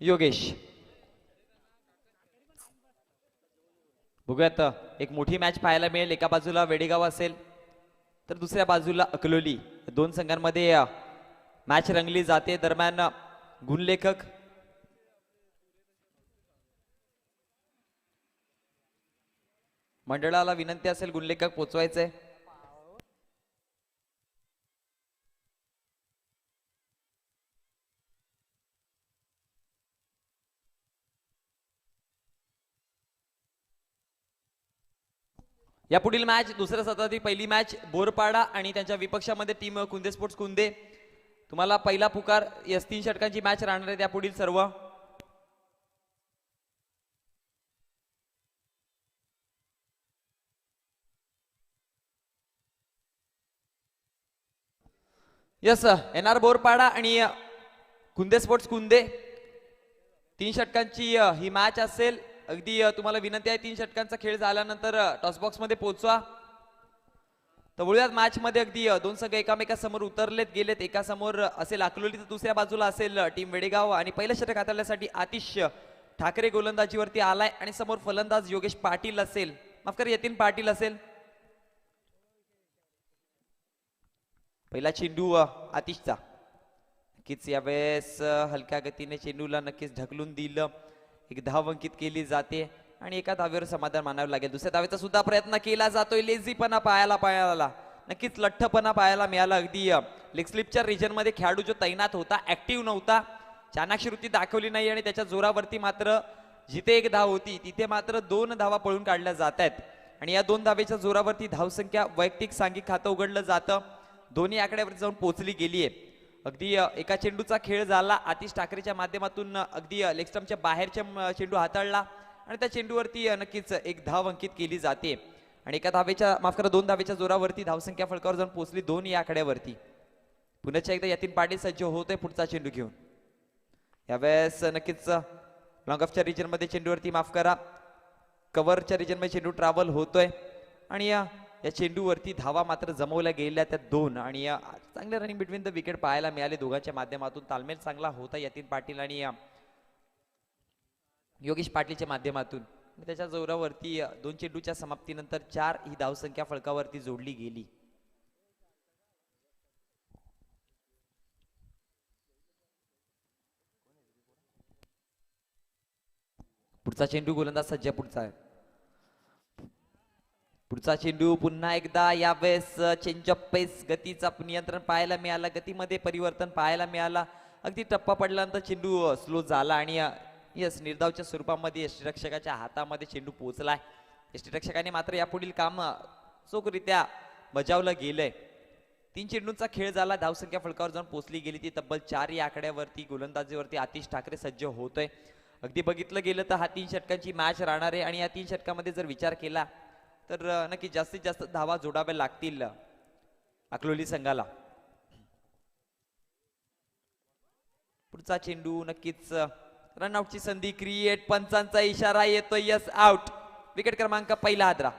योगेश. बघूयात एक मोठी मॅच पाहायला मिळेल. एका बाजूला वेडेगाव असेल तर दुसऱ्या बाजूला अकलोली. दोन संघांमध्ये मॅच रंगली जाते. दरम्यान गुणलेखक मंडळाला विनंती असेल गुणलेखक पोचवायचे. या पुढील मॅच दुसऱ्या सत्रातील पहिली मॅच बोरपाडा आणि त्यांच्या विपक्षामध्ये टीम कुंदे स्पोर्ट्स कुंदे. तुम्हाला पहिला पुकार यस 3 षटकांची मॅच राहणार आहे. त्या पुढील सर्व यस एनआर बोरपाडा आणि कुंदे स्पोर्ट्स कुंदे 3 षटकांची ही मॅच असेल. अगदी तुम्हाला विनंती आहे 3 षटकांचा खेळ झाल्यानंतर टॉस बॉक्स मध्ये पोहोचवा. तर बोलूयात मॅच मध्ये अगदी दोन संघ एकामेकासमोर उतरलेत गेलेत. एका समोर असेल अकलोली तर दुसऱ्या बाजूला असेल टीम वेडेगाव. आणि पहिलं षटक हाताळण्यासाठी आतिश ठाकरे गोलंदाजीवरती आलाय आणि समोर फलंदाज योगेश पाटील असेल, माफ करा यतीन पाटील असेल. पहिला चेंडू आतिशचा. नक्कीच यावेळेस हलक्या गतीने चेंडूला नक्कीच ढकलून दिलं. एक धाव अंकित केली जाते आणि एका धावेवर समाधान मानावं लागेल. दुसऱ्या धावेचा सुद्धा प्रयत्न केला जातोय. लेझीपणा पाहायला नक्कीच लठ्ठपणा पाहायला मिळाला. अगदी लेग स्लिपच्या रिजन मध्ये खेळाडू जो तैनात होता, ऍक्टिव्ह नव्हता, चाणाक्षी वृत्ती दाखवली नाही आणि त्याच्या जोरावरती मात्र जिथे एक धाव होती तिथे मात्र 2 धावा पळून काढल्या जात आहेत. आणि या 2 धावेच्या जोरावरती धावसंख्या वैयक्तिक सांघिक खातं उघडलं जातं. दोन्ही आकड्यावर जाऊन पोहोचली गेली आहे. अगदी एका चेंडूचा खेळ झाला. आतिश ठाकरेच्या माध्यमातून अगदी लेग स्टंपच्या बाहेरच्या चेंडू हाताळला आणि त्या चेंडूवरती नक्कीच एक धाव अंकित केली जाते. आणि एका धावेच्या माफ करा 2 धावेच्या जोरावरती धावसंख्या फलकावर जाऊन पोहोचली 2 या आकड्यावरती. पुन्हा एकदा यतीन पाटील सज्ज होतोय पुढचा चेंडू घेऊन. यावेळेस नक्कीच लॉंग ऑफच्या रिजन मध्ये चेंडूवरती माफ करा कव्हरच्या रिजन मध्ये चेंडू ट्रॅव्हल होतोय आणि या चेंडूवरती धावा मात्र जमवल्या गेल्या त्या 2. आणि चांगले रनिंग बिटवीन द विकेट पाहायला मिळाले दोघांच्या माध्यमातून. तालमेल चांगला होता यतीन पाटील आणि योगेश पाटीलच्या माध्यमातून. त्याच्या जोरावरती 2 चेंडूच्या समाप्तीनंतर 4 ही धावसंख्या फलकावरती जोडली गेली. पुढचा चेंडू गोलंदाज सज्ज. पुढचा चेंडू पुन्हा एकदा. यावेळेस चेंज ऑफ पेस गतीचा नियंत्रण पाहायला मिळाला, गतीमध्ये परिवर्तन पाहायला मिळाला. अगदी टप्पा पडल्यानंतर चेंडू स्लो झाला आणि यस निर्धावच्या स्वरूपामध्ये यष्टीरक्षकाच्या हातामध्ये चेंडू पोहोचलाय. यष्टीरक्षकाने मात्र यापुढील काम चोखरित्या बजावलं गेलंय. 3 चेंडूंचा खेळ झाला. धावसंख्या फलकावर जाऊन पोहोचली गेली ती तब्बल 4 या आकड्यावरती. गोलंदाजीवरती आतिश ठाकरे सज्ज होतोय. अगदी बघितलं गेलं तर हा 3 षटकांची मॅच राहणार आहे आणि या 3 षटकामध्ये जर विचार केला तर नक्की जास्तीत जास्त धावा जोडाव्या लागतील अकलोली संघाला. पुढचा चेंडू नक्कीच रनआउटची संधी क्रिएट. पंचांचा इशारा येतोय. Yes out. विकेट क्रमांक पहिला हादरा.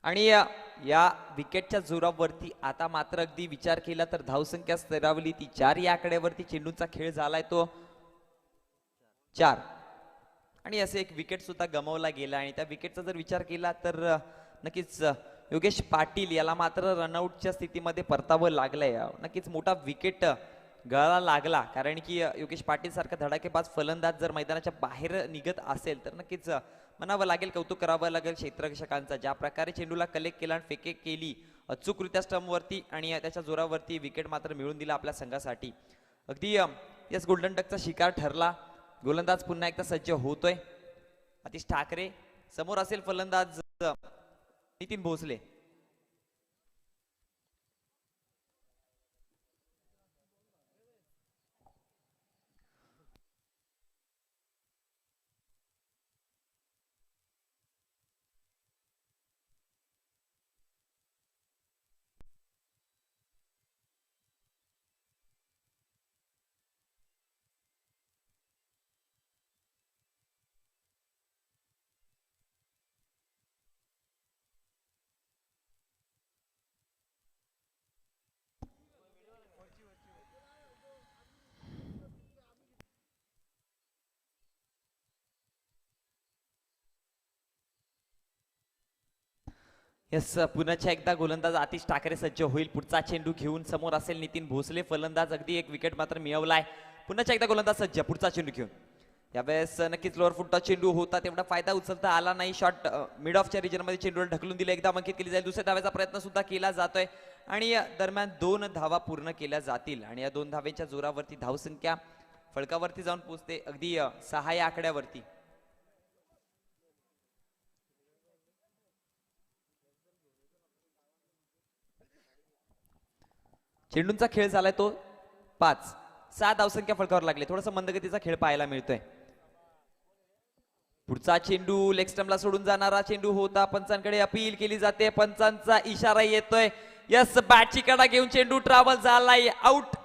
आणि या विकेटच्या जोरावरती आता मात्र अगदी विचार केला तर धावसंख्या स्तरावली ती 4 या आकड्यावरती. चेंडूचा खेळ झालाय तो 4 आणि असे एक विकेट सुद्धा गमावला गेला. आणि त्या विकेटचा जर विचार केला तर नक्कीच योगेश पाटील याला मात्र रनआउटच्या स्थितीमध्ये परतावं लागलंय. नक्कीच मोठा विकेट गळाला लागला कारण की योगेश पाटील सारखा धडाकेबाज फलंदाज जर मैदानाच्या बाहेर निघत असेल तर नक्कीच म्हणावं लागेल, कौतुक करावं लागेल क्षेत्ररक्षकांचा. ज्या प्रकारे चेंडूला कलेक्ट केला आणि फेके केली अचूकरित्या स्टंपवरती आणि त्याच्या जोरावरती विकेट मात्र मिळून दिला आपल्या संघासाठी. अगदी यस गोल्डन डकचा शिकार ठरला. गोलंदाज पुन्हा एकदा सज्ज होतोय. आतिश ठाकरे समोर असेल फलंदाज नितीन भोसले. यस, पुन्हा एकदा गोलंदाज आतिश ठाकरे सज्ज होईल. पुढचा चेंडू घेऊन समोर असेल नितीन भोसले फलंदाज. अगदी एक विकेट मात्र मिळवलाय. पुन्हा एकदा गोलंदाज सज्ज. पुढचा चेंडू घेऊन यावेळेस नक्कीच लोअर फुटचा चेंडू होता, तेवढा फायदा उचलता आला नाही. शॉट मिड ऑफच्या रिजनमध्ये चेंडूला ढकलून दिला. एकदा अंकित केली जाईल. दुसऱ्या धाव्याचा प्रयत्न सुद्धा केला जातोय आणि दरम्यान 2 धावा पूर्ण केल्या जातील आणि या 2 धावेच्या जोरावरती धावसंख्या फळकावरती जाऊन पोहोचते अगदी 6 या आकड्यावरती. चेंडूंचा खेळ झालाय तो 5. 6 धावसंख्या फळकावर लागले. थोडासा मंदगतीचा खेळ पाहायला मिळतोय. पुढचा चेंडू लेग स्टंपला सोडून जाणारा चेंडू होता. पंचांकडे अपील केली जाते. पंचांचा इशारा येतोय. यस, बॅटची कडा घेऊन चेंडू ट्रॅव्हल झालाय. आउट.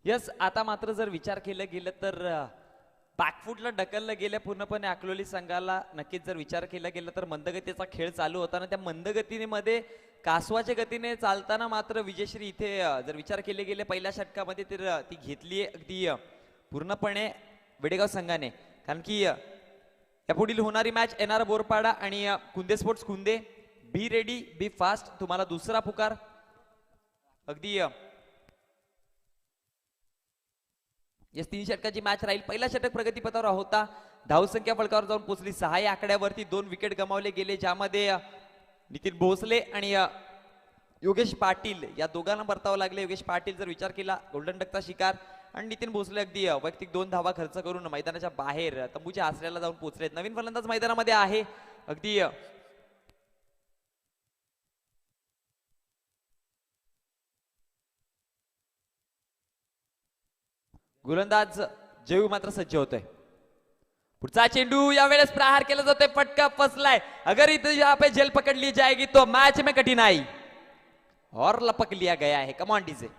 यस, आता मात्र जर विचार केला गेलं तर बॅकफुटला ढकललं गेलं पूर्णपणे अकलोली संघाला. नक्कीच जर विचार केला गेला तर मंदगतीचा खेळ चालू होताना त्या मंदगतीमध्ये कासवाच्या गतीने चालताना मात्र विजयश्री इथे जर विचार केले गेले पहिल्या षटकामध्ये तर ती घेतली अगदी पूर्णपणे वेडेगाव संघाने. कारण की यापुढील होणारी मॅच येणारा बोरपाडा आणि Kunde sports Kunde. Be ready, be fast. तुम्हाला दुसरा पुकार. अगदी या 3 षटकाची मॅच राहील. पहिला षटक प्रगतीपथावर होता. धावसंख्या फळकावर जाऊन पोहोचली 6 या आकड्यावरती. 2 विकेट गमावले गेले, ज्यामध्ये नितीन भोसले आणि योगेश पाटील या दोघांना परतावं लागले. योगेश पाटील जर विचार केला गोल्डन डकचा शिकार आणि नितीन भोसले अगदी वैयक्तिक 2 धावा खर्च करून मैदानाच्या बाहेर तंबूच्या आसऱ्याला जाऊन पोहोचलेत. नवीन फलंदाज मैदानामध्ये आहे. अगदी गोलंदाज जयू मात्र सज्ज होतोय. पुढचा चेंडू यावेळेस प्रहार केला जातोय. फटका फसलाय. अगर इधर यहाँ पे जेल पकड़ ली जाएगी तो मैच में कठिनाई और लपक लिया गया है. Come on DJ.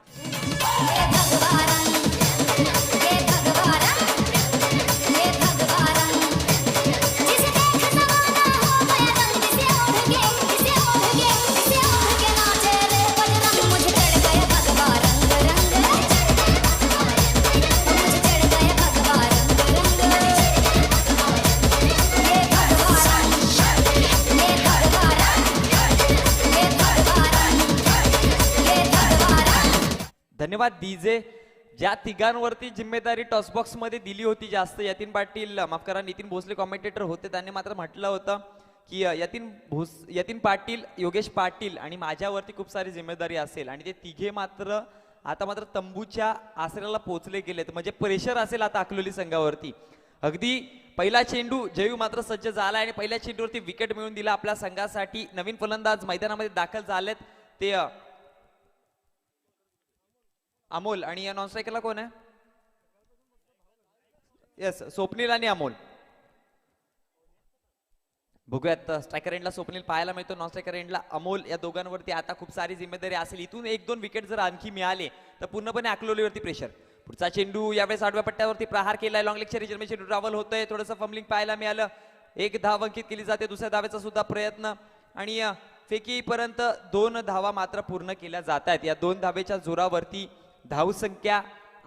धन्यवाद डीजे. ज्या तिघांवरती जिम्मेदारी टॉसबॉक्स मध्ये दिली होती जास्त, यतीन पाटील माफ करा नितीन भोसले कॉमेंटेटर होते, त्यांनी मात्र म्हटलं होतं की यतीन पाटील, योगेश पाटील आणि माझ्यावरती खूप सारी जिम्मेदारी असेल आणि ते तिघे मात्र आता मात्र तंबूच्या आसऱ्याला पोहोचले गेलेत. म्हणजे प्रेशर असेल आता अकलोली संघावरती. अगदी पहिला चेंडू जयू मात्र सज्ज झाला आणि पहिल्या चेंडूवरती विकेट मिळवून दिला आपल्या संघासाठी. नवीन फलंदाज मैदानामध्ये दाखल झालेत ते अमोल आणि या नॉन स्ट्रायकरला कोण आहे? यस, स्वप्नील आणि अमोल. बघूयात स्ट्रायकर एंडला स्वप्नील पाहायला मिळतो, नॉन स्ट्रायकर एंडला अमोल. या दोघांवरती आता खूप सारी जिम्मेदारी असेल. इथून 1-2 विकेट जर आणखी मिळाले तर पूर्णपणे अकलोलीवरती प्रेशर. पुढचा चेंडू यावेळेस आडव्या पट्ट्यावरती प्रहार केलाय. लॉंग लेगच्या रिजनमध्ये चेंडू ट्रॅव्हल होतोय. थोडंसं फंबलिंग पाहायला मिळालं. 1 धाव अंकित केली जाते. दुसऱ्या धावेचा सुद्धा प्रयत्न आणि फेकीपर्यंत 2 धावा मात्र पूर्ण केल्या जात आहेत. या 2 धावेच्या जोरावरती धावसंख्या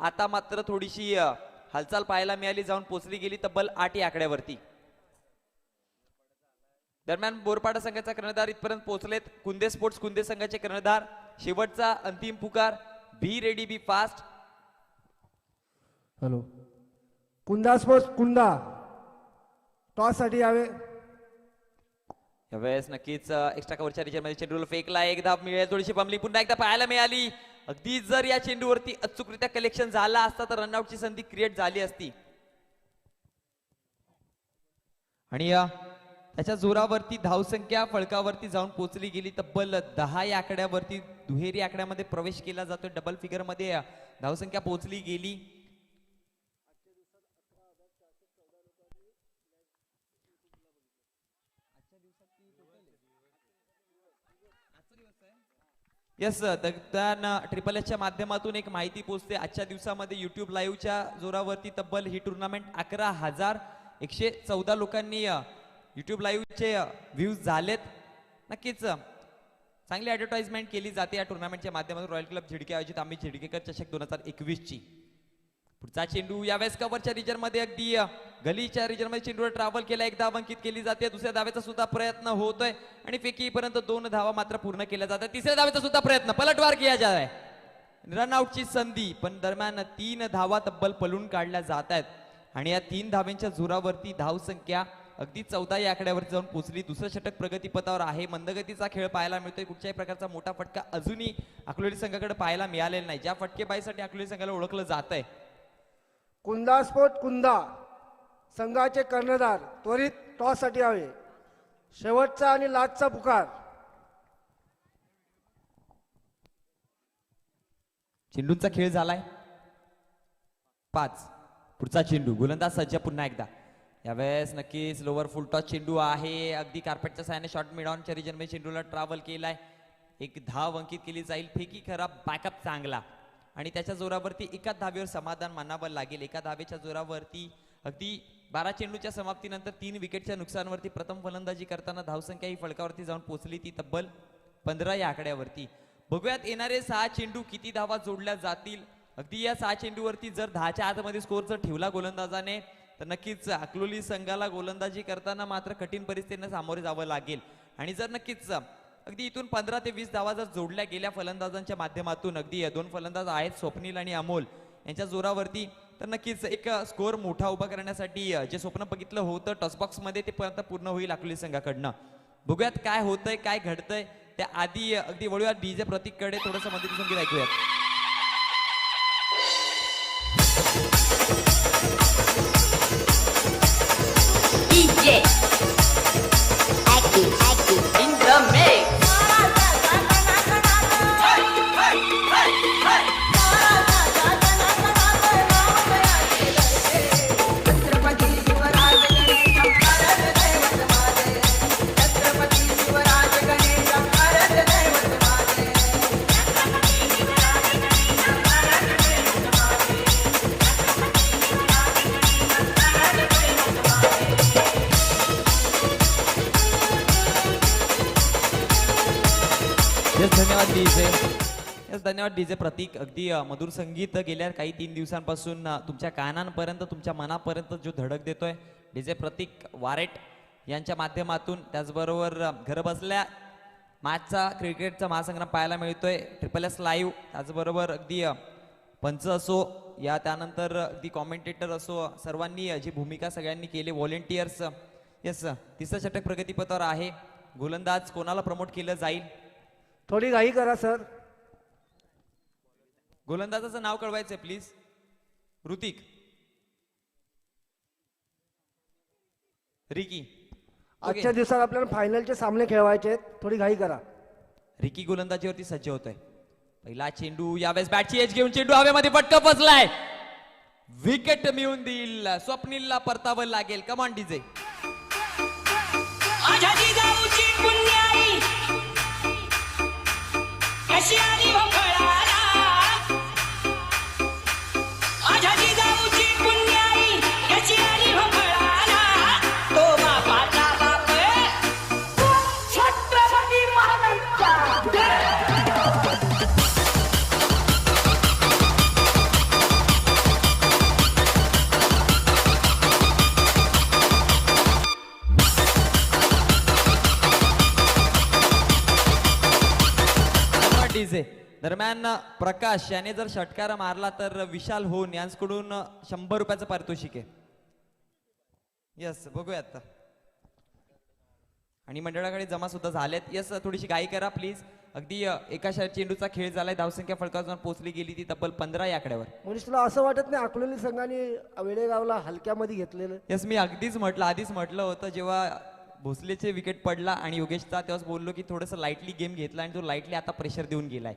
आता मात्र थोडीशी हालचाल पाहायला मिळाली, जाऊन पोचली गेली तब्बल 8 या आकड्यावरती. दरम्यान बोरपाडा संघाचा कर्णधार इथपर्यंत पोहोचलेत. कुंदे स्पोर्ट्स कुंदे संघाचे कर्णधार. शेवटचा अंतिम पुकार. Be ready, be fast. Hello, Kunda sports Kunda toss साठी यावे. यावेळेस नक्कीच एक्स्ट्रा कव्हरच्या रिजनमध्ये चेंडूला फेकला. 1 धाव मिळेल. थोडीशी बमली पुन्हा एकदा पाहायला मिळाली. अगदी जर या चेंडूवरती अचूकरित्या कलेक्शन झाला असता तर रनआउटची संधी क्रिएट झाली असती. आणि त्याच्या जोरावरती धावसंख्या फळकावरती जाऊन पोहोचली गेली तब्बल 10 या आकड्यावरती. दुहेरी आकड्यामध्ये प्रवेश केला जातोय. डबल फिगर मध्ये धावसंख्या पोहोचली गेली. यस दगदान ट्रिपल एचच्या माध्यमातून एक माहिती पोहोचते. आजच्या दिवसामध्ये युट्यूब लाईव्हच्या जोरावरती तब्बल ही टुर्नामेंट 11,114 लोकांनी युट्यूब लाईव्हचे व्ह्यूज झालेत. नक्कीच चांगली ऍडव्हर्टाइजमेंट केली जाते या टुर्नामेंटच्या माध्यमातून. रॉयल क्लब झिडके आयोजित आम्ही झिडकेकर चषक 2021 ची. पुढचा चेंडू यावेळेस कव्हरच्या रिजन मध्ये अगदी गलीच्या रिजन मध्ये चेंडूवर ट्रॅव्हल केला. एक धाव अंकित केली जाते. दुसऱ्या धावेचा सुद्धा प्रयत्न होतोय आणि फेकीपर्यंत 2 धावा मात्र पूर्ण केल्या जातात. तिसऱ्या धावेचा सुद्धा प्रयत्न पलटवार किया जा आहे. रनआउटची संधी पण दरम्यान 3 धावा तब्बल पलून काढल्या जात आहेत आणि या 3 धाव्यांच्या जोरावरती धावसंख्या अगदी 14 या आकड्यावरती जाऊन पोहोचली. दुसरं षटक प्रगतीपथावर आहे. मंदगतीचा खेळ पाहायला मिळतोय. कुठच्याही प्रकारचा मोठा फटका अजूनही अकलोली संघाकडे पाहायला मिळालेला नाही. ज्या फटकेबाईसाठी अकलोली संघाला ओळखलं जात आहे. कुंदा स्पोर्ट कुंदा संघाचे कर्णधार त्वरित टॉस साठी हवे. शेवटचा आणि लास्टचा पुकार. चेंडूंचा खेळ झालाय 5. पुढचा चेंडू गोलंदाज सज्ज पुन्हा एकदा. यावेळेस नक्कीच लोअर फुल टॉस चेंडू आहे. अगदी कार्पेटच्या साहाय्याने शॉर्ट मिड ऑनच्या रिजन मध्ये चेंडूला ट्रॅव्हल केलाय. एक धाव अंकित केली जाईल. फेकी खराब बॅकअप चांगला आणि त्याच्या जोरावरती एकाच धावेवर समाधान मानावं लागेल. एका धावेच्या जोरावरती अगदी 12 चेंडूच्या समाप्तीनंतर 3 विकेटच्या नुकसानावरती प्रथम फलंदाजी करताना धावसंख्या ही फलकावरती जाऊन पोहोचली. ती तब्बल 15 या आकड्यावरती. बघूयात येणारे 6 चेंडू किती धावा जोडल्या जातील. अगदी या 6 चेंडूवरती जर 10च्या आतमध्ये स्कोर जर ठेवला गोलंदाजाने तर नक्कीच अकलोली संघाला गोलंदाजी करताना मात्र कठीण परिस्थितीने सामोरे जावं लागेल. आणि जर नक्कीच अगदी इथून 15 ते 20 धावा जर जोडल्या गेल्या फलंदाजांच्या माध्यमातून, अगदी 2 फलंदाज आहेत स्वप्नील आणि अमोल यांच्या जोरावरती, तर नक्कीच एक स्कोर मोठा उभा करण्यासाठी जे स्वप्न बघितलं होतं टॉसबॉक्स मध्ये ते पर्यंत पूर्ण होईल अकलोली संघाकडनं. बघूयात काय होतंय काय घडतंय. त्या आधी अगदी वळूयात डीजे प्रतीककडे. थोडंसं मदती संगीत ऐकूयात. DJ active in the mix. धन्यवाद डीजे. यस धन्यवाद डीजे प्रतीक. अगदी मधुर संगीत गेल्या काही 3 दिवसांपासून तुमच्या कानांपर्यंत तुमच्या मनापर्यंत जो धडक देतोय डीजे प्रतीक वारेट यांच्या माध्यमातून. त्याचबरोबर घर बसल्या मॅचचा क्रिकेटचा महासंग्राम पाहायला मिळतोय ट्रिपल एस लाईव्ह. त्याचबरोबर अगदी पंच असो या त्यानंतर अगदी कॉमेंटेटर असो सर्वांनी जी भूमिका सगळ्यांनी केली व्हॉलेंटियर्स. यस तिसरं षटक प्रगतीपथावर आहे. गोलंदाज कोणाला प्रमोट केलं जाईल. थोडी घाई करा सर. गोलंदाजाचं नाव कळवायचंय प्लीज. ऋतिक, रिकी. आजच्या दिवसात आपल्याला फायनलचे सामने खेळवायचे आहेत. थोडी घाई करा. रिकी गोलंदाजीवरती सज्ज होतोय. पहिला चेंडू यावेळेस बॅटची एज घेऊन चेंडू हवेमध्ये फटका बसलाय. विकेट मिळून देईल. स्वप्नीलला परतावं लागेल. कमान डीजे. कशी आली भोंगळाला माझ्या जिजाऊची पुण्याई कशी आली भोंगळाला तो बापाचा बाप छत्रपती महाराजांचा डीजे. दरम्यान प्रकाश याने जर षटकार मारला तर विशाल होऊन यांच्याकडून 100 रुपयाचं पारितोषिक आहे. यस बघूयात. आणि मंडळाकडे जमा सुद्धा झालेत. यस थोडीशी घाई करा प्लीज. अगदी एका चेंडूचा खेळ झालाय. धावसंख्या फलकावर जाऊन पोहोचली गेली ती तब्बल 15 या आकड्यावर. म्हणजे तुला असं वाटत नाही अकलोली संघाने वेळेगावला हलक्यामध्ये घेतलेलं. यस मी अगदीच म्हटलं आधीच म्हटलं होतं जेव्हा भोसलेचे विकेट पडला आणि योगेशचा तेव्हाच बोललो की थोडंसं लाईटली गेम घेतला आणि तो लाईटली आता प्रेशर देऊन गेलाय.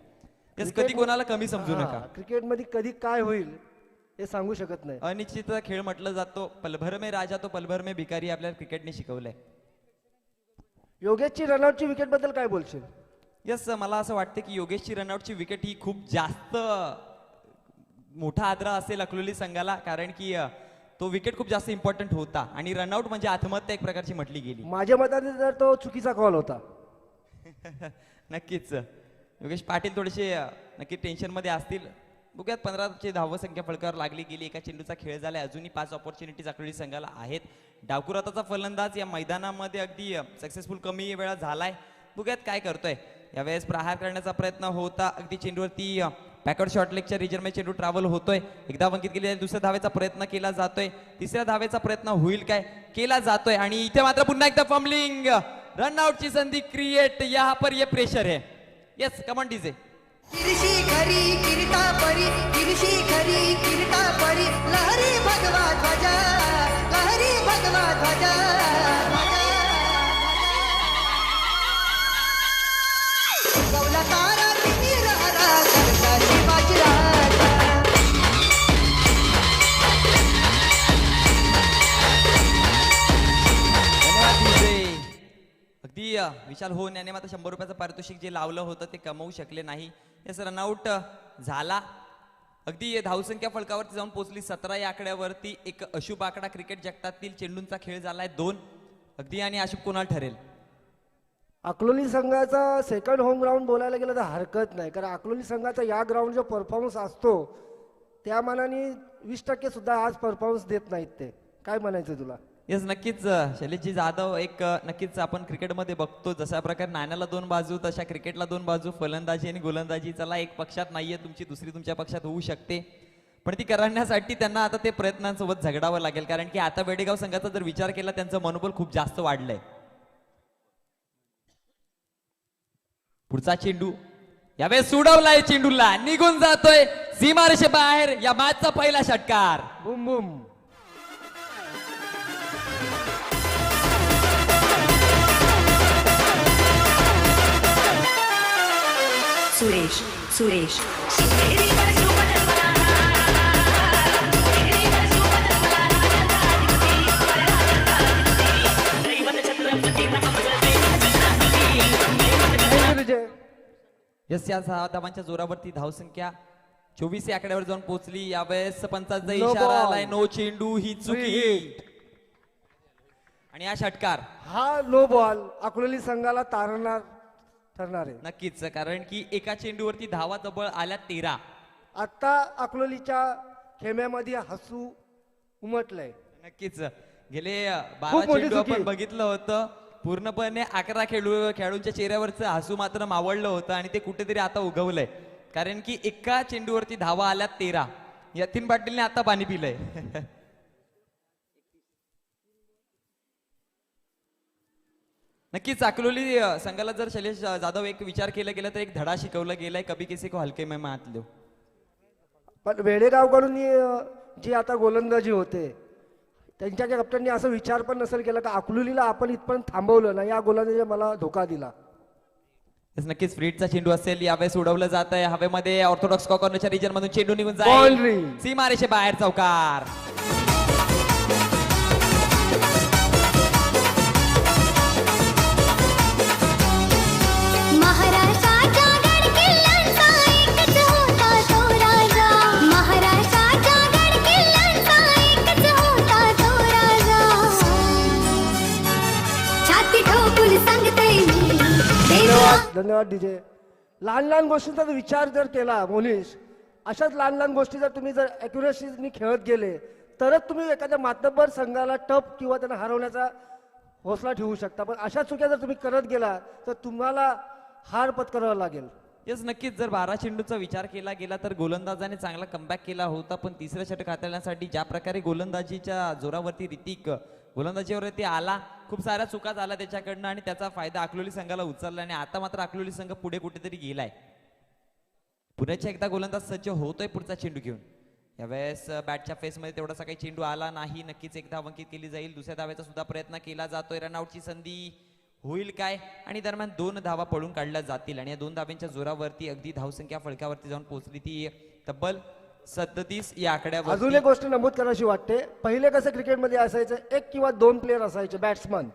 तेच कधी कोणाला कमी समजू नका. क्रिकेटमध्ये कधी काय होईल हे सांगू शकत नाही. अनिश्चित खेळ म्हटलं जातो. पलभर में राजा तो पलभर में भिकारी आपल्याला क्रिकेटने शिकवलंय. योगेशची रनआउटची विकेट बद्दल काय बोलशील? यस, मला असं वाटतं की योगेशची रनआउटची विकेट ही खूप जास्त मोठा आदरा असेल अकलोली संघाला, कारण की तो विकेट खूप जास्त इम्पॉर्टंट होता आणि रनआउट म्हणजे आत्महत्या एक प्रकारची म्हटली गेली. माझ्या मताने तर तो चुकीचा कॉल होता. नक्कीच योगेश पाटील थोडेसे नक्की टेन्शन मध्ये असतील. बघूयात 15ची धावसंख्या फलकावर लागली गेली. एका चेंडूचा खेळ झालाय. अजूनही 5 ऑपॉर्च्युनिटीज अकलोली संघाला आहेत. डावकुराताचा फलंदाज या मैदानामध्ये अगदी सक्सेसफुल कमी वेळा झालाय. बघूयात काय करतोय. यावेळेस प्रहार करण्याचा प्रयत्न होता. अगदी चेंडूवरती बॅकवर्ड शॉर्ट लेगच्या रिजनमध्ये चेंडू ट्रॅव्हल होतोय. एकदा अंकित केली. दुसऱ्या धावेचा प्रयत्न केला जातोय. तिसऱ्या धावेचा प्रयत्न होईल काय केला जातोय आणि इथे मात्र पुन्हा एकदा फंबलिंग. रनआउटची संधी क्रिएट. यहाँ पर ये प्रेशर है. Yes, come on DJ. किरशी खरी किरीटा परी किरशी खरी किरीटा परी लहरी भगवा ध्वजा लहरी भगवा ध्वजा गौला तारा निरारा करताली बाजीराजा. धन्यवाद डीजे. अगदी विशाल होऊन याने मात्र 100 रुपयाचं पारितोषिक जे लावलं होतं ते कमवू शकले नाही. यस, रनआउट झाला. अगदी धावसंख्या फलकावरती जाऊन पोहोचली 17 या आकड्यावरती. एक अशुभ आकडा क्रिकेट जगतातील. चेंडूंचा खेळ झालाय 2. अगदी आणि अशुभ कोणाला ठरेल. अकलोली संघाचा सेकंड होम ग्राउंड बोलायला गेलं तर हरकत नाही, कारण अकलोली संघाचा या ग्राउंड जो परफॉर्मन्स असतो त्या मानाने 20% सुद्धा आज परफॉर्मन्स देत नाहीत. ते काय म्हणायचं तुला? येस, नक्कीच शैलेशजी जाधव एक नक्कीच आपण क्रिकेटमध्ये बघतो जशा प्रकारे नाण्याला 2 बाजू तशा क्रिकेटला 2 बाजू. फलंदाजी आणि गोलंदाजी चला एक पक्षात नाहीये तुमची, दुसरी तुमच्या पक्षात होऊ शकते, पण ती करण्यासाठी त्यांना आता ते प्रयत्नांसोबत झगडावं लागेल. कारण की आता वेडेगाव संघाचा जर विचार केला त्यांचं मनोबल खूप जास्त वाढलंय. पुढचा चेंडू यावेळेस सोडवलाय. चेंडूला निघून जातोय सीमारेषे बाहेर. या मॅचचा पहिला षटकार. बुम बुम. सुरेश सुरेश तेरी बाजू बदल मला तेरी बाजू बदल मला दैवत छत्रपती विजय. यस, या 6 धावांच्या जोरावरती धावसंख्या 24 या आकड्यावर जाऊन पोहोचली. यावेळेस पंचाचा No इशारा ball. आलाय. नो चेंडू ही चुकी. आणि हा षटकार हा नो बॉल अकलोली संघाला तारणार ठरणार आहे. नक्कीच, कारण की एका चेंडूवरती धावा जवळ आल्या 13. आता अकलोलीच्या खेम्यामध्ये हसू उमटलंय. नक्कीच गेले 12 खूप मोठी चेंडू चुकी. आपण बघितलं होतं. पूर्णपणे 11 खेळाडूंच्या चेहऱ्यावरचं हसू मात्र मावळलं होतं आणि ते कुठेतरी आता उगवलंय. कारण की एका चेंडूवरती धावा आल्या 13. यतीन पाटीलने आता पाणी पिलंय. नक्कीच अकलोली संघाला जर शैलेश जाधव एक विचार केला गेला तर एक धडा शिकवला गेलाय. कभी किसी को हलके में मात लो. पण वेडेगावकडून जी आता गोलंदाजी होते त्यांच्या कॅप्टननी असं विचार पण नसेल केला का अकलुलीला आपण इथपर्यंत थांबवलं ना, या गोलंदाजीने मला धोका दिला. Yes, नक्कीच फ्रीडचा चेंडू असेल. यावेळेस उडवलं जात आहे हवेमध्ये. ऑर्थोडॉक्स कॉर्नरच्या रिजन मधून चेंडू निघून जाईल. Boundary. सीमारेषे बाहेर चौकार. महाराष्ट्राच्या गडकिल्ल्यांचा एकच होता तो राजा. महाराष्ट्राच्या गडकिल्ल्यांचा एकच होता तो राजा. छाती ठोकून सांगते मी धन्यवाद धन्यवाद डीजे. लहान लहान गोष्टींचा जर विचार जर केला मोनीश, अशाच लहान लहान गोष्टी जर तुम्ही जर अॅक्युरेसीनी खेळत गेले तरच तुम्ही एखाद्या मातब्बर संघाला टप किंवा त्यांना हरवण्याचा हौसला ठेवू शकता. पण अशा चुक्या जर तुम्ही करत गेला तर तुम्हाला हार पत्करावा लागेल. येस, नक्कीच जर 12 चेंडूचा विचार केला गेला तर गोलंदाजाने चांगला कमबॅक केला होता. पण तिसरं षटक हाताळण्यासाठी ज्या प्रकारे गोलंदाजीच्या जोरावरती ऋतिक गोलंदाजीवरती आला, खूप साऱ्या चुका झाल्या त्याच्याकडनं आणि त्याचा फायदा अकलोली संघाला उचलला. आणि आता मात्र अकलोली संघ पुढे कुठेतरी गेलाय. पुण्याच्या एकदा गोलंदाज सज्ज होतोय पुढचा चेंडू घेऊन. यावेळेस बॅटच्या फेसमध्ये तेवढासा काही चेंडू आला नाही. नक्कीच एक धाव अंकित केली जाईल. दुसऱ्या धावेचा सुद्धा प्रयत्न केला जातोय. रनआउटची संधी होईल काय आणि दरम्यान 2 धावा पळून काढल्या जातील आणि या 2 धाव्यांच्या जोरावरती अगदी धावसंख्या फळकावरती जाऊन पोहोचली ती तब्बल 37 या आकड्यावर. अजून एक गोष्ट नमूद करायची वाटते. पहिले कसं क्रिकेटमध्ये असायचं 1 किंवा 2 प्लेयर असायचे बॅट्समन.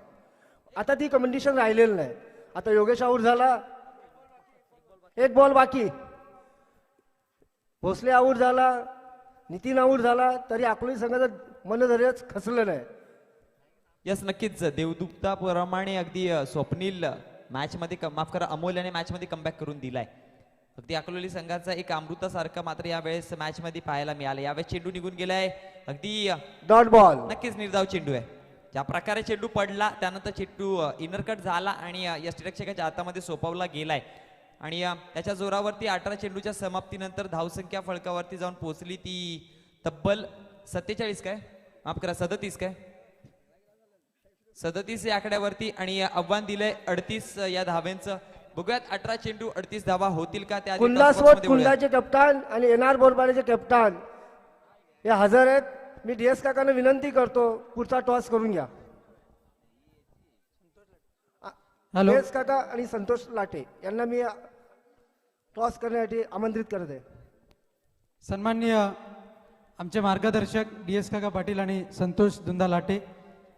आता ती कंडिशन राहिलेली नाही. आता योगेश आऊट झाला, 1 बॉल बाकी. भोसले आऊट झाला, नितीन आऊट झाला, तरी अकलूज संघाचं मनधैर्यच खचलं नाही. यस नक्कीच देवदूताप्रमाणे अगदी स्वप्नील मॅच मध्ये माफ करा अमोल याने मॅच मध्ये कमबॅक करून दिलाय. अगदी अकलोली संघाचा एक अमृतासारखा मात्र यावेळेस मॅच मध्ये पाहायला मिळालं. यावेळेस चेंडू निघून गेलाय. अगदी डॉट बॉल. नक्कीच निर्धाव चेंडू आहे. ज्या प्रकारे चेंडू पडला त्यानंतर चेंडू इनरकट झाला आणि यष्टिरक्षकाच्या हातामध्ये सोपवला गेलाय आणि त्याच्या जोरावरती 18 चेंडूच्या समाप्तीनंतर धावसंख्या फळकावरती जाऊन पोहोचली ती तब्बल 47 काय माफ करा 37 काय 37 या आकड्यावरती आणि आव्हान दिलंय 38 या धाव्यांचं. बघूयात 18 चेंडू 38 धावा होतील का. त्या कुंदासोबत कुंदाचे कप्तान आणि एनआर बोरबाडेचे कप्तान हे हजर आहेत. मी DS काकांना विनंती करतो पुढचा टॉस करून घ्या. हॅलो. DS काका आणि संतोष लाटे यांना मी टॉस करण्यासाठी आमंत्रित करत आहे. सन्माननीय आमचे मार्गदर्शक DS काका पाटील आणि संतोष दुंदा लाटे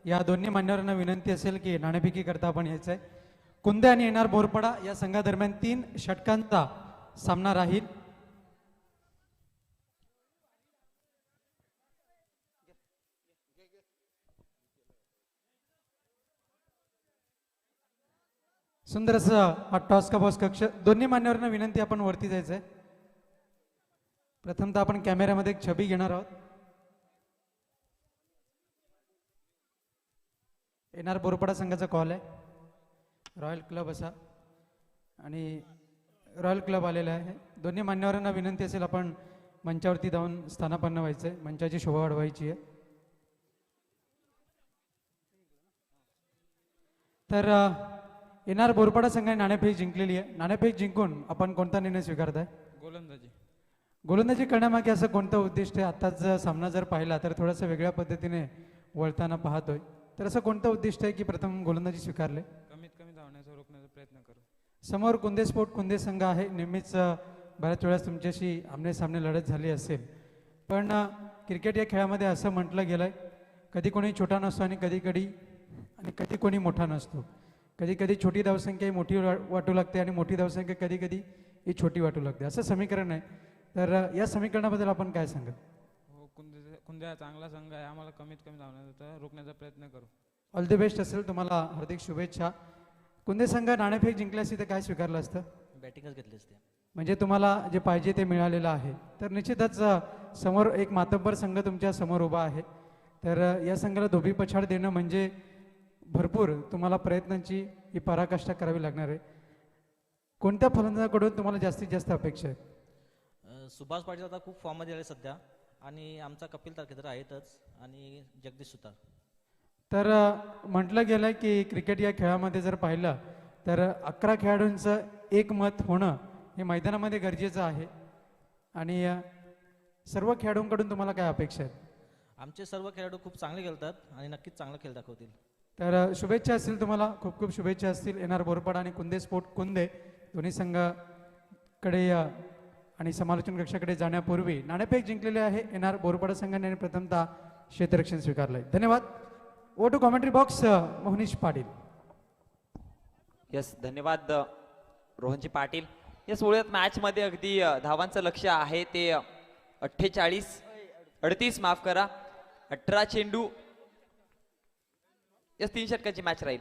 या दोन्ही मान्यवरांना विनंती असेल की नाणेफेकी करता आपण यायचं आहे. कुंदे आणि एनआर बोरपडा या संघादरम्यान 3 षटकांचा सामना राहील. सुंदर असं हा टॉस का बॉस कक्ष. दोन्ही मान्यवरांना विनंती आपण वरती जायचं आहे. प्रथमतः आपण कॅमेऱ्यामध्ये एक छबी घेणार आहोत. एनआर बोरपडा संघाचा कॉल आहे. रॉयल क्लब असा आणि रॉयल क्लब आलेला आहे. दोन्ही मान्यवरांना विनंती असेल आपण मंचावरती जाऊन स्थानापन्न व्हायचं आहे. मंचाची शोभा वाढवायची आहे. तर एनआर बोरपडा संघाने नाणेफेक जिंकलेली आहे. नाणेफेक जिंकून आपण कोणता निर्णय स्वीकारताय? गोलंदाजी. गोलंदाजी करण्यामागे असं कोणतं उद्दिष्ट आहे? आत्ताच सामना जर पाहिला तर थोडंसं वेगळ्या पद्धतीने वळताना पाहतोय. तर असं कोणतं उद्दिष्ट आहे की प्रथम गोलंदाजी स्वीकारले? कमीत कमी धावण्याचा रोखण्याचा प्रयत्न करू. समोर कुंदे स्पोर्ट कुंदे संघ आहे. नेहमीच बऱ्याच वेळेस तुमच्याशी आमने सामने लढत झाली असेल. पण क्रिकेट या खेळामध्ये असं म्हटलं गेलंय कधी कोणी छोटा नसतो आणि कधी कोणी मोठा नसतो. कधी कधी छोटी धावसंख्या ही मोठी वाटू लागते आणि मोठी धावसंख्या कधी कधी ही छोटी वाटू लागते. असं समीकरण आहे. तर या समीकरणाबद्दल आपण काय सांगाल? हो कुंद्या चांगला संघ आहे. आम्हाला कमीत कमी धावण्याचा रोखण्याचा प्रयत्न करू. ऑल द बेस्ट असेल. तुम्हाला हार्दिक शुभेच्छा. कुंदे संघ नाणेफेक जिंकली असती तर काय स्वीकारलं असतं? बॅटिंगच घेतली असते. म्हणजे तुम्हाला जे पाहिजे ते मिळालेलं आहे. तर निश्चितच समोर एक मातब्बर संघ तुमच्या समोर उभा आहे. तर या संघाला धोबी पछाड देणं म्हणजे भरपूर तुम्हाला प्रयत्नांची ही पराकाष्ठा करावी लागणार आहे. कोणत्या फलंदाजाकडून तुम्हाला जास्तीत जास्त अपेक्षा आहे? सुभाष पाटील आता खूप फॉर्ममध्ये आले सध्या आणि आमचा कपिल तारखेतर आहेतच आणि जगदीश सुतार. तर म्हटलं गेलं की क्रिकेट या खेळामध्ये जर पाहिलं तर 11 खेळाडूंचं एक मत होणं हे मैदानामध्ये गरजेचं आहे. आणि सर्व खेळाडूंकडून तुम्हाला काय अपेक्षा आहेत? आमचे सर्व खेळाडू खूप चांगले खेळतात आणि नक्कीच चांगला खेळ दाखवतील. तर शुभेच्छा असतील तुम्हाला. खूप खूप शुभेच्छा असतील. एनआर बोरपाडा आणि कुंदे स्पोर्ट कुंदे दोन्ही संघाकडे आणि समालोचन कक्षाकडे जाण्यापूर्वी नाणेफेक जिंकलेले आहे एनआर बोरपाडा संघाने आणि प्रथमतः क्षेत्ररक्षण स्वीकारलंय. धन्यवाद. ओ to commentary box Mohnish Patil. Yes धन्यवाद रोहनजी पाटील. यस बोलूयात मॅच मध्ये अगदी धावांचं लक्ष आहे ते 38 माफ करा 18 चेंडू. यस 3 षटकांची मॅच राहील.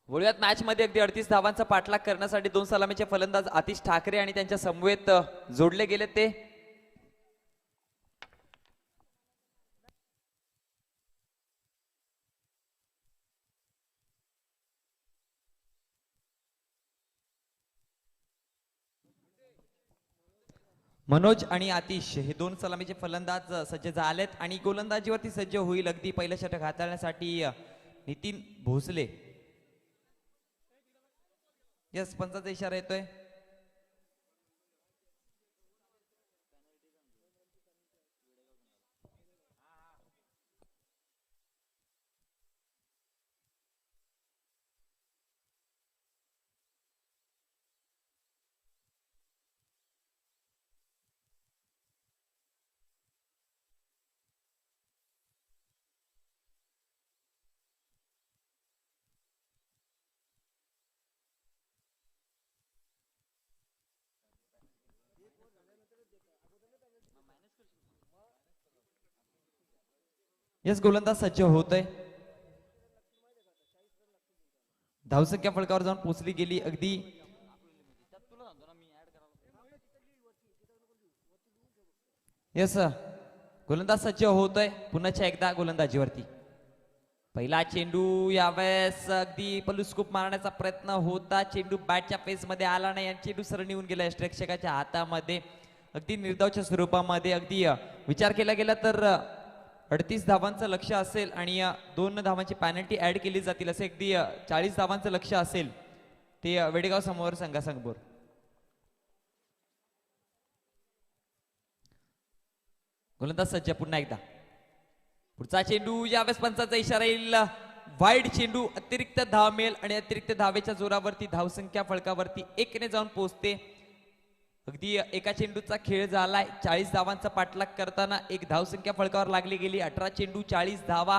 बोलूयात मॅच मध्ये अगदी 38 धावांचा पाठलाग करण्यासाठी 2 सलामीचे फलंदाज आतिश ठाकरे आणि त्यांच्या समवेत जोडले गेले ते मनोज आणि आतिश हे 2 सलामीचे फलंदाज सज्ज झालेत आणि गोलंदाजीवरती सज्ज होईल अगदी पहिलं षटक हाताळण्यासाठी नितीन भोसले. यस, पंचाचा इशारा येतोय. यस, गोलंदाज सज्ज होतोय. धावसंख्या फलकावर जाऊन पोहोचली गेली अगदी. यस, गोलंदाज सज्ज होतोय पुन्हा एकदा गोलंदाजीवरती. पहिला चेंडू यावेळेस अगदी पलूस्कूप मारण्याचा प्रयत्न होता. चेंडू बॅटच्या फेस मध्ये आला नाही आणि चेंडू सरळ निघून गेला प्रेक्षकाच्या हातामध्ये. अगदी निर्धावच्या स्वरूपामध्ये अगदी विचार केला गेला तर 38 धावांचं लक्ष असेल आणि 2 धावांची पॅनल्टी ऍड केली जातील असे अगदी 40 धावांचं लक्ष असेल ते वेडेगाव समोर संघासमोर. गोलंदाज सज्ज पुन्हा एकदा. पुढचा चेंडू यावेळेस पंचाचा इशारा येईल. वाईड चेंडू, अतिरिक्त धाव मिळेल आणि अतिरिक्त धावेच्या जोरावरती धावसंख्या फलकावरती 1 ने जाऊन पोहोचते. अगदी एका चेंडूचा खेळ झालाय. 40 धावांचा पाठलाग करताना एक धावसंख्या फलकावर लागली गेली. 18 चेंडू 40 धावा.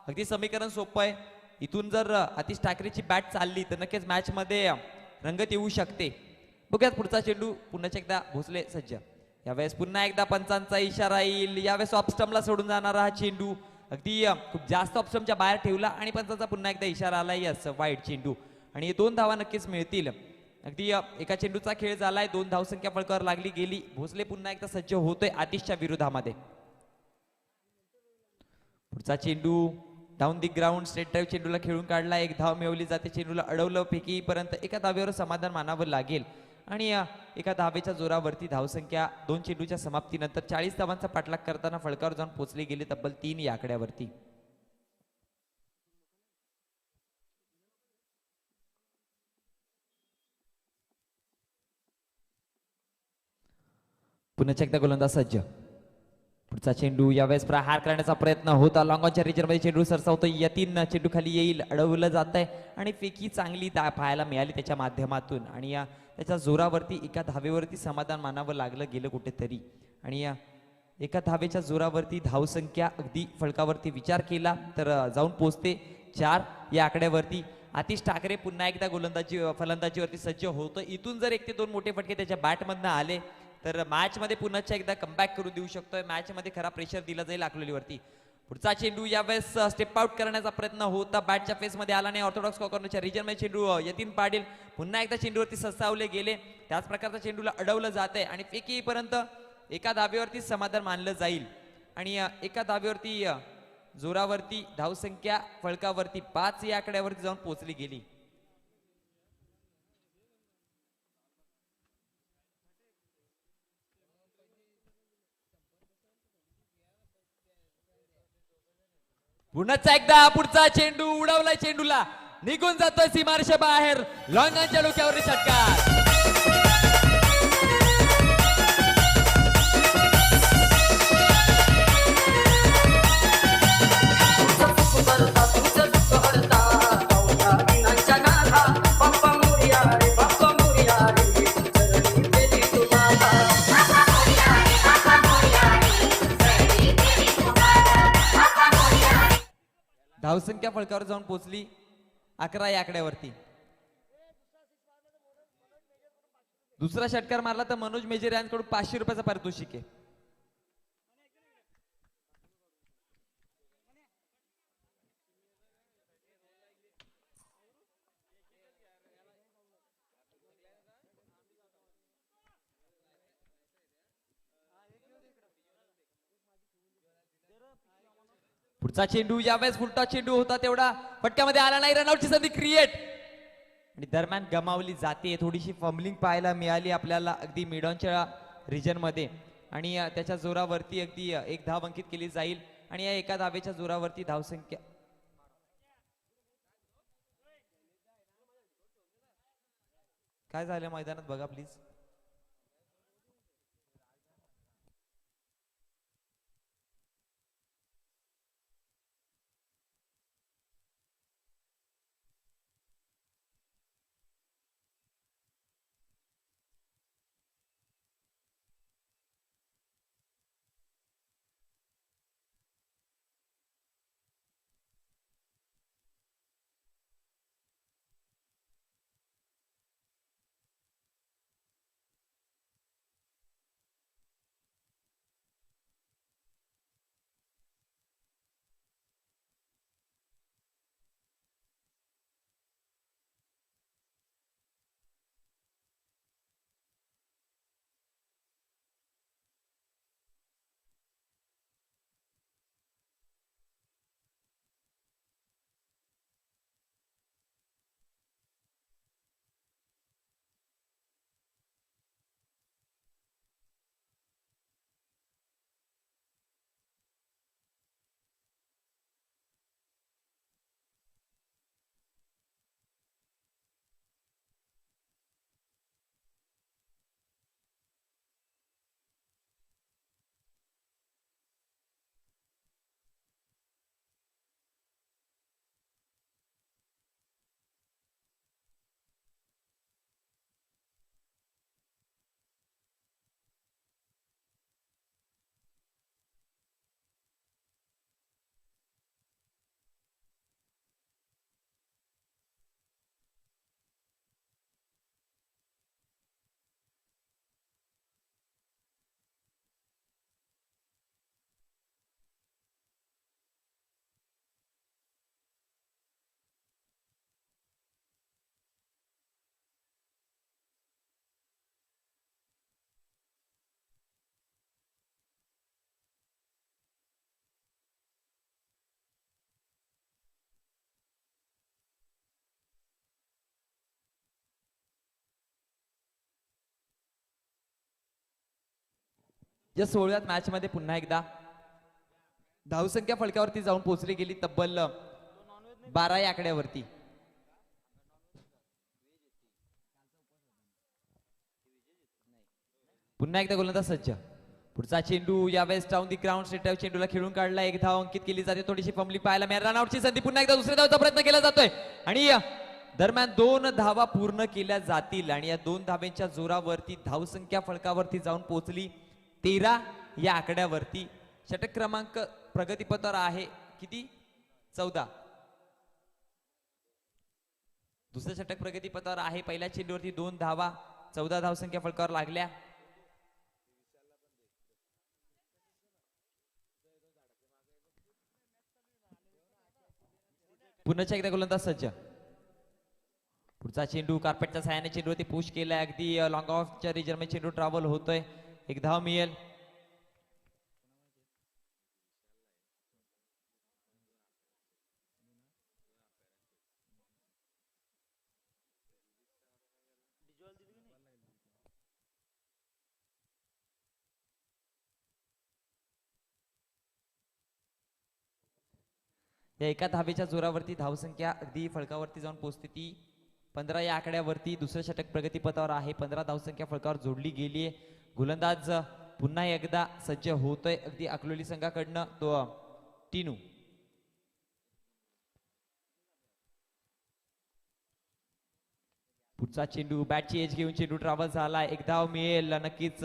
अगदी समीकरण सोपं आहे. इथून जर आतिश ठाकरेची बॅट चालली तर नक्कीच मॅच मध्ये रंगत येऊ शकते. बघूयात पुढचा चेंडू. पुन्हा एकदा भोसले सज्ज. यावेळेस पुन्हा एकदा पंचांचा इशारा येईल. यावेळेस ऑफस्टम्पला सोडून जाणारा हा चेंडू अगदी खूप जास्त ऑफस्टम्पच्या बाहेर ठेवला आणि पंचांचा पुन्हा एकदा इशारा आला. यस, वाईड चेंडू आणि 2 धावा नक्कीच मिळतील. अगदी एका चेंडूचा खेळ झालाय. 2 धावसंख्या फलकावर लागली गेली. भोसले पुन्हा एकदा सज्ज होतोय आतिशच्या विरोधामध्ये. पुढचा चेंडू down the ground straight drive चेंडूला खेळून काढला. 1 धाव मिळवली जाते. चेंडूला अडवलं फेकीपर्यंत एका धावेवर समाधान मानावं लागेल आणि एका धावेच्या जोरावरती धावसंख्या 2 चेंडूच्या समाप्तीनंतर 40 धावांचा पाठलाग करताना फलकावर जाऊन पोहोचली गेली तब्बल 3 या आकड्यावरती. पुन्हा एकदा गोलंदाज सज्ज. पुढचा चेंडू यावेळेस प्रहार करण्याचा प्रयत्न होता. लॉंगॉनच्या रिजनमध्ये चेंडू सरसावतो. यतीन चेंडू खाली येईल. अडवलं जात आहे आणि फेकी चांगली पाहायला मिळाली त्याच्या माध्यमातून आणि त्याच्या जोरावरती एका धावेवरती समाधान मानावं लागलं गेलं कुठेतरी आणि एका धावेच्या जोरावरती धावसंख्या अगदी फलकावरती विचार केला तर जाऊन पोहोचते 4 या आकड्यावरती. आतिश ठाकरे पुन्हा एकदा फलंदाजीवरती सज्ज होतो. इथून जर 1 ते 2 मोठे फटके त्याच्या बॅटमधनं आले तर मॅच मध्ये पुन्हा एकदा कमबॅक करू देऊ शकतोय. मॅच मध्ये खरा प्रेशर दिला जाईल अकलोलीवरती. पुढचा चेंडू यावेळेस स्टेप आउट करण्याचा प्रयत्न होता. बॅटच्या फेस मध्ये आला नाही. ऑर्थोडॉक्स कॉर्नरच्या रिजन मध्ये चेंडू यतीन पाटील पुन्हा एकदा चेंडूवरती ससावले गेले. त्याच प्रकारचा चेंडूला अडवलं जात आहे आणि फेकी येईपर्यंत एका धावेवरती समाधान मानलं जाईल आणि एका धावेवरती जोरावरती धावसंख्या फलकावरती 5 या आकड्यावरती जाऊन पोहोचली गेली. पुन्हा एकदा पुढचा चेंडू उडवलाय. चेंडूला निघून जातोय सीमारेषे बाहेर. लॉंगॉनच्या डोक्यावरती षटकार. धावसंख्या फलकावर जाऊन पोहोचली 11 या आकड्यावरती. दुसरा षटकार मारला तर मनोज मेजर यांकडून 500 रुपयाचं पारितोषिक आहे. पुढचा चेंडू यावेळेस फुलटा चेंडू होता तेवढा फटक्यामध्ये आला नाही. रनआउटची संधी क्रिएट आणि दरम्यान गमावली जाते. थोडीशी फंबलिंग पाहायला मिळाली आपल्याला अगदी मिडॉनच्या रिजन मध्ये आणि त्याच्या जोरावरती अगदी 1 धाव अंकित केली जाईल आणि या एका धावेच्या जोरावरती धावसंख्या काय झालं मैदानात बघा प्लीज. या 16व्या मॅच मध्ये पुन्हा एकदा धावसंख्या फलकावरती जाऊन पोहोचली गेली तब्बल 12 या आकड्यावरती. पुन्हा एकदा गोलंदाज सज्ज. पुढचा चेंडू यावेळेस डाऊन दी ग्राउंड सेट चेंडूला खेळून काढला. एक धाव अंकित केली जाते. थोडीशी फंबली पाहायला मिळाली. रनआउटची संधी. पुन्हा एकदा दुसऱ्या धावचा प्रयत्न केला जातोय आणि दरम्यान 2 धावा पूर्ण केल्या जातील आणि या 2 धाव्यांच्या जोरावरती धावसंख्या फलकावरती जाऊन पोहोचली 13 या आकड्यावरती. षटक क्रमांक प्रगतीपथावर आहे किती? 14. दुसरं षटक प्रगतीपथावर आहे. पहिल्या चेंडूवरती 2 धावा. 14 धावसंख्या फलकावर लागल्या. पुन्हा एकदा गोलंदाज सज्ज. पुढचा चेंडू कार्पेटच्या सहाय्याने चेंडूवरती पुश केलाय. अगदी लॉंग ऑफच्या रिजनमध्ये चेंडू ट्रॅव्हल होतोय. एक धाव मिळेल. या एका धावेच्या जोरावरती धावसंख्या अगदी फलकावरती जाऊन पोहोचते ती 15 या आकड्यावरती. दुसरं षटक प्रगतीपथावर आहे. 15 धावसंख्या फलकावर जोडली गेली आहे. गोलंदाज पुन्हा एकदा सज्ज होतोय अगदी अकलोली संघाकडनं तो टिनू. पुढचा चेंडू बॅटची एज घेऊन चेंडू ट्रॅव्हल झाला. एक धाव मिळेल. नक्कीच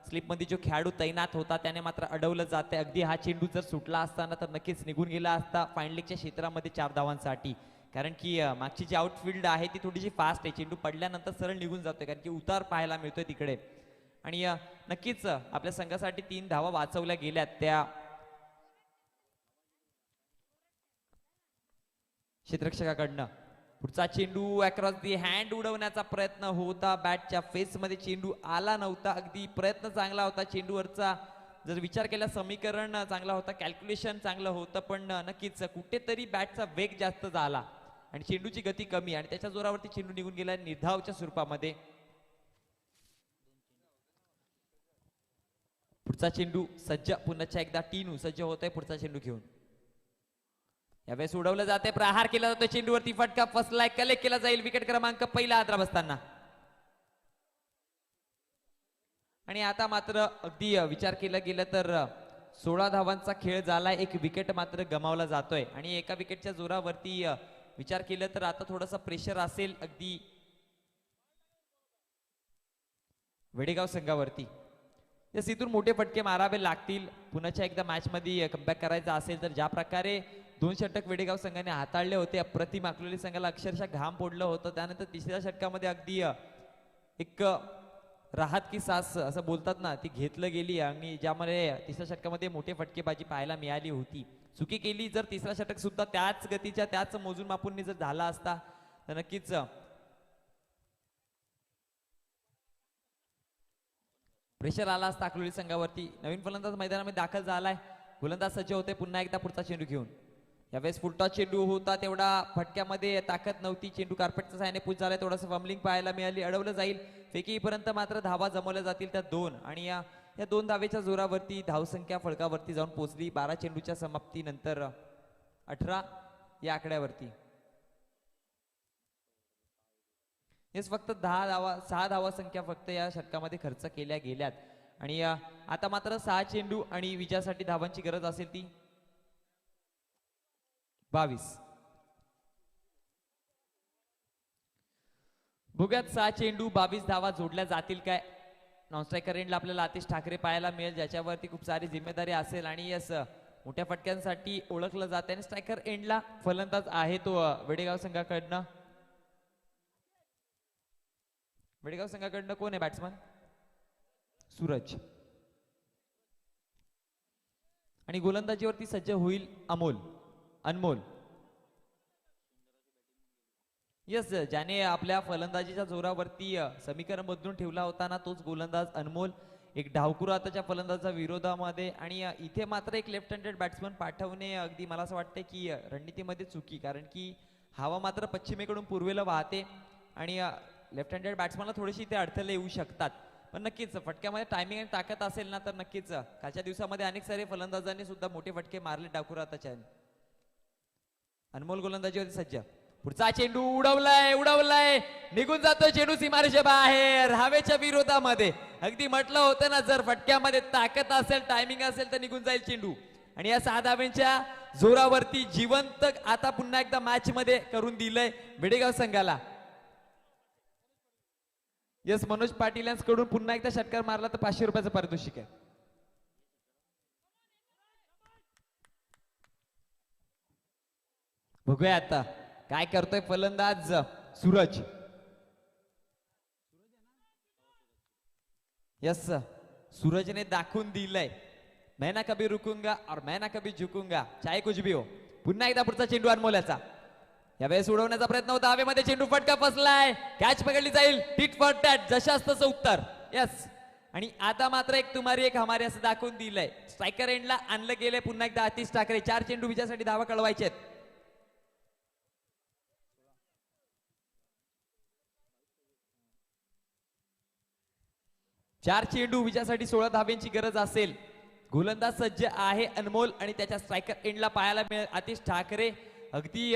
स्लिप मध्ये जो खेळाडू तैनात होता त्याने मात्र अडवलं जाते. अगदी हा चेंडू जर सुटला असताना तर नक्कीच निघून गेला असता फाईनलिंगच्या क्षेत्रामध्ये 4 धावांसाठी. कारण की मागची जी आउटफील्ड आहे ती थोडीशी फास्ट आहे. चेंडू पडल्यानंतर सरळ निघून जातोय कारण की उतार पाहायला मिळतोय तिकडे. आणि नक्कीच आपल्या संघासाठी 3 धावा वाचवल्या गेल्यात त्या क्षेत्ररक्षकाकडनं. पुढचा चेंडू अक्रॉस दी हँड उडवण्याचा प्रयत्न होता. बॅटच्या फेस मध्ये चेंडू आला नव्हता. अगदी प्रयत्न चांगला होता चेंडूवरचा. जर विचार केला समीकरण चांगला होता. कॅल्क्युलेशन चांगलं होतं. पण नक्कीच कुठेतरी बॅटचा वेग जास्त झाला आणि चेंडूची गती कमी आणि त्याच्या जोरावरती चेंडू निघून गेला निर्धावच्या स्वरूपामध्ये. पुढचा चेंडू सज्ज. पुन्हा एकदा टीनू सज्ज होतोय पुढचा चेंडू घेऊन. यावेळेस उडवलं जाते. प्रहार केला जातो चेंडूवरती. फटका फसलाय. कलेक्ट केला जाईल. विकेट क्रमांक पहिला आद्रा बसताना. आणि आता मात्र अगदी विचार केला गेला तर 16 धावांचा खेळ झालाय. एक विकेट मात्र गमावला जातोय आणि एका विकेटच्या जोरावरती विचार केला तर आता थोडासा प्रेशर असेल अगदी वेडेगाव संघावरती. जस इथून मोठे फटके मारावे लागतील पुन्हा एकदा मॅच मध्ये कमबॅक करायचा असेल तर. ज्या प्रकारे 2 षटक वेडेगाव संघाने हाताळले होते अप्रतिम, अकलोली संघाला अक्षरशः घाम पोडलं होतं. त्यानंतर तिसऱ्या षटकामध्ये अगदी एक राहत की सास असं बोलतात ना, ती घेतलं गेली आणि ज्यामुळे तिसऱ्या षटकामध्ये मोठे फटकेबाजी पाहायला मिळाली होती. चुकी केली जर तिसरा षटक सुद्धा त्याच गतीच्या त्याच मोजून मापून जर झाला असता तर नक्कीच प्रेशर आला असता अकलोली संघावरती. नवीन फलंदाज मैदानामध्ये दाखल झालाय. गोलंदाज सज्ज होते पुन्हा एकदा पुढचा चेंडू घेऊन. यावेळेस फुलटॉस चेंडू होता तेवढा फटक्यामध्ये ताकद नव्हती. चेंडू कार्पेटच्या साहाय्याने पुश झालाय. थोडंसं फंबलिंग पाहायला मिळाली. अडवलं जाईल. फेकीपर्यंत मात्र धावा जमवल्या जातील त्या 2 आणि या 2 धावेच्या जोरावरती धावसंख्या फळकावरती जाऊन पोहोचली. 12 चेंडूच्या समाप्तीनंतर 18 या आकड्यावरती. हेच फक्त 6 धावा संख्या फक्त या षटकामध्ये खर्च केल्या गेल्यात आणि आता मात्र 6 चेंडू आणि विजयासाठी धावांची गरज असेल ती 22. बघूयात 6 चेंडू 22 धावा जोडल्या जातील काय. नॉन स्ट्रायकर एंडला आपल्याला आतिश ठाकरे पाहायला मिळेल ज्याच्यावरती खूप सारी जिम्मेदारी असेल आणि यस मोठ्या फटक्यांसाठी ओळखलं जाते. आणि स्ट्रायकर एंडला फलंदाज आहे तो वेडेगाव संघाकडनं. वेडेगाव संघाकडनं कोण आहे बॅट्समन? सूरज. आणि गोलंदाजीवरती सज्ज होईल अनमोल. यस, ज्याने आपल्या फलंदाजीच्या जोरावरती समीकरण बदलून ठेवला होता ना, तोच गोलंदाज अनमोल. एक डावकुर आताच्या फलंदाजाच्या विरोधामध्ये आणि इथे मात्र एक लेफ्ट हँडेड बॅट्समन पाठवणे अगदी मला असं वाटतं की रणनीतीमध्ये चुकी, कारण की हवा मात्र पश्चिमेकडून पूर्वेला वाहते आणि लेफ्ट हँडेड बॅट्समनला थोडीशी इथे अडथळे येऊ शकतात. पण नक्कीच फटक्यामध्ये टायमिंग आणि ताकद असेल ना तर नक्कीच कालच्या दिवसामध्ये अनेक सारे फलंदाजांनी सुद्धा मोठे फटके मारले डावकुर आताच्या. अनमोल गोलंदाजीवरती सज्ज. पुढचा चेंडू उडवलाय निघून जातोय चेंडू सीमारेषे बाहेर हवेच्या विरोधामध्ये. अगदी म्हटलं होतं ना, जर फटक्यामध्ये ताकद असेल टायमिंग असेल तर निघून जाईल चेंडू. आणि या 6 धावांच्या जोरावरती जिवंत आता पुन्हा एकदा मॅच मध्ये करून दिलंय वेडेगाव संघाला. यस, मनोज पाटील यांकडून पुन्हा एकदा षटकार मारला तर 500 रुपयाचं पारितोषिक आहे. बघूया आता काय करतोय फलंदाज सूरज. यस, सूरजने दाखवून दिलंय मैं ना कभी रुकूंगा और मैं ना कभी झुकूंगा चाहे कुछ भी हो. पुन्हा एकदा पुढचा चेंडू अनमोलाचा. यावेळेस उडवण्याचा प्रयत्न होता हवेमध्ये. चेंडू फटका फसलाय. कॅच पकडली जाईल. टिट फॉर टॅट, जशास तसं उत्तर. यस, आणि आता मात्र एक तुम्हारी एक हमारी असं दाखवून दिलंय. स्ट्रायकर एंडला आणलं गेलंय पुन्हा एकदा आतिश ठाकरे. 4 चेंडू विजयासाठी धावा कळवायचे आहेत. 4 चेंडू विजयासाठी 16 धाब्यांची गरज असेल. गोलंदाज सज्ज आहे अनमोल आणि त्याच्या स्ट्रायकर एंडला पाहायला मिळेल आतिश ठाकरे. अगदी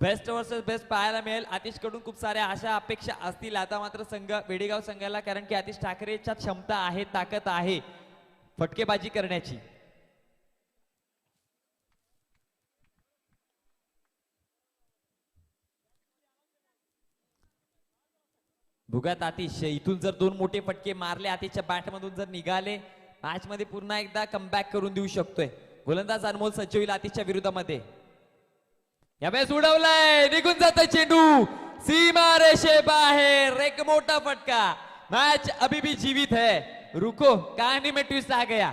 बेस्ट वर्सेस बेस्ट पाहायला मिळेल. आतिश कडून खूप साऱ्या आशा अपेक्षा असतील आता मात्र वेडेगाव संघाला, कारण की आतिश ठाकरेच्या क्षमता आहे, ताकद आहे फटकेबाजी करण्याची. भुगात आतिश इथून जर 2 मोठे फटके मारले आतिशच्या बॅट मधून जर निघाले मॅच मध्ये पुन्हा एकदा कमबॅक करून देऊ शकतोय. गोलंदाज अनमोल सज्ज होईल आतिशच्या विरोधामध्ये. यावेळेस उडवलाय निघून जातोय चेंडू सीमा रेषे बाहेर. एक मोठा फटका. मैच अभी भी जीवित है. रुको, कहानी में ट्विस्ट आ गया.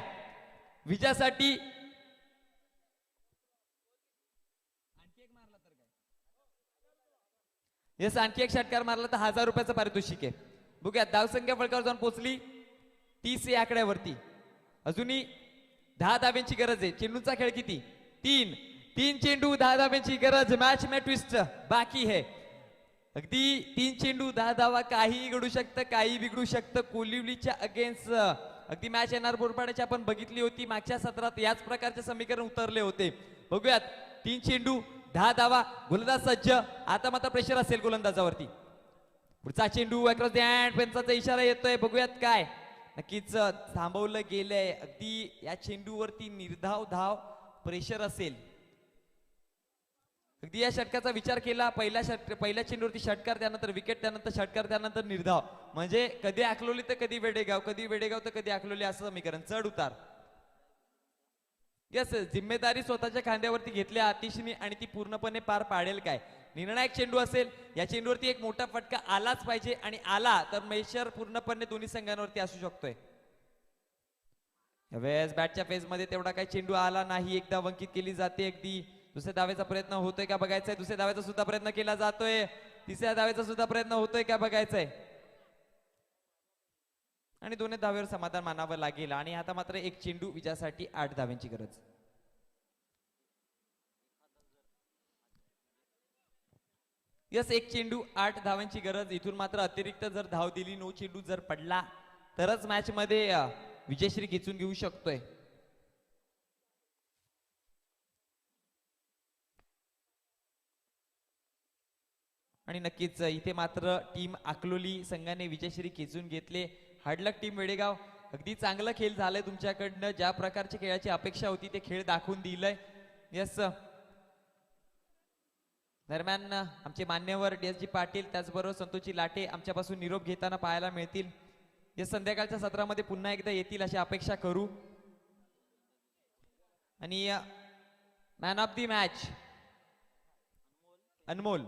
विजयासाठी यस, आणखी एक षटकार मारला तर 1000 रुपयाचं पारितोषिक आहे. बघूया धावसंख्या फळकावर जाऊन पोहोचली 30 या आकड्यावरती. अजूनही 10 धाब्यांची गरज आहे. चेंडूचा खेळ किती? 3 चेंडू 10 धाब्यांची गरज. मॅच में ट्विस्ट बाकी है. अगदी 3 चेंडू 10 धावा. काही घडू शकतं, काही बिघडू शकतं. कोलिवलीच्या अगेन्स्ट अगदी मॅच येणार बोरपाड्याची आपण बघितली होती. मागच्या सत्रात याच प्रकारचे समीकरण उतरले होते. बघूयात 3 चेंडू 10 धावा. गोलंदाज सज्ज. आता मात्र प्रेशर असेल गोलंदाजावरती. पुढचा चेंडू अक्रॉस द हँड, पंचाचा इशारा येतोय, बघूयात काय. नक्कीच थांबवलं गेलंय. अगदी या चेंडूवरती निर्धाव धाव प्रेशर असेल. अगदी या षटकाचा विचार केला, पहिल्या चेंडूवरती षटकार, त्यानंतर विकेट, त्यानंतर षटकार, त्यानंतर निर्धाव. म्हणजे कधी अकलोली तर कधी वेडेगाव, कधी वेडेगाव तर कधी अकलोली, असं समीकरण चढ उतार. यस, जिम्मेदारी स्वतःच्या खांद्यावरती घेतल्या आतिशने आणि ती पूर्णपणे पार पाडेल काय. निर्णायक चेंडू असेल, या चेंडूवरती एक मोठा फटका आलाच पाहिजे आणि आला तर मेशर पूर्णपणे दोन्ही संघांवरती असू शकतोय. यावेळेस बॅटच्या फेज मध्ये तेवढा काही चेंडू आला नाही. एकदा वंकित केली जाते. अगदी दुसऱ्या दाव्याचा प्रयत्न होतोय का बघायचंय. दुसऱ्या दाव्याचा सुद्धा प्रयत्न केला जातोय. तिसऱ्या दाव्याचा सुद्धा प्रयत्न होतोय का बघायचंय. आणि दोन्ही धावेवर समाधान मानावं लागेल. आणि आता मात्र एक चेंडू विजयासाठी 8 धाव्यांची गरज. यस, एक चेंडू 8 धावांची गरज. इथून मात्र अतिरिक्त जर धाव दिली, 9 चेंडू जर पडला तरच मॅच मध्ये विजयश्री खेचून घेऊ शकतोय. आणि नक्कीच इथे मात्र टीम अकलोली संघाने विजयश्री खेचून घेतले. हार्डलक टीम वेडेगाव, अगदी चांगलं खेळ झालंय तुमच्याकडनं. ज्या प्रकारची खेळाची अपेक्षा होती ते खेळ दाखवून दिलंय. यस, दरम्यान आमचे मान्यवर DS पाटील त्याचबरोबर संतोषजी लाटे आमच्यापासून निरोप घेताना पाहायला मिळतील. या संध्याकाळच्या सत्रामध्ये पुन्हा एकदा येतील अशी अपेक्षा करू. आणि man of the match Anmol.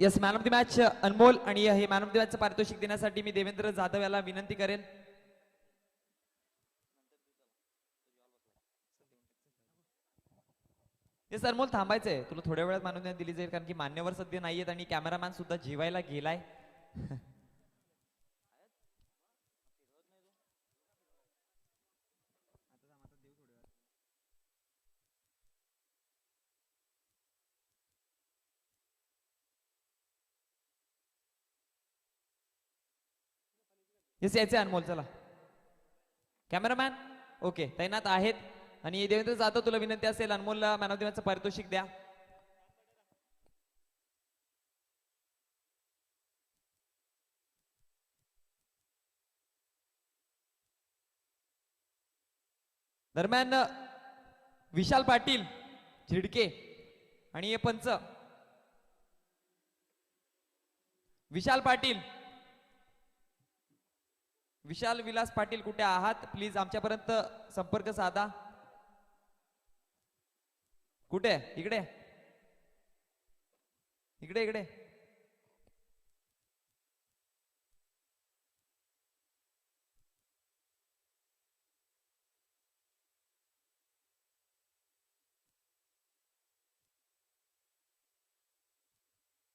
Yes, man of the match Anmol. आणि हे मॅन ऑफ द मॅचचं पारितोषिक देण्यासाठी मी देवेंद्र जाधव याला विनंती करेन. यस अनमोल, थांबायचंय तुला, थोड्या वेळात मॅन ऑफ द मॅच दिली जाईल, कारण की मान्यवर सध्या नाहीयेत आणि कॅमेरामॅन सुद्धा जेवायला गेलाय. येस, यायचे अनमोल. चला कॅमेरामॅन ओके तैनात आहेत. आणि देवेंद्र जाधव तुला विनंती असेल अनमोलला मॅन ऑफ द मॅचचं पारितोषिक द्या. दरम्यान विशाल पाटील झिडके आणि हे पंच विशाल पाटील, विशाल विलास पाटील कुठे आहात, प्लीज आमच्यापर्यंत संपर्क साधा. कुठे? इकडे इकडे इकडे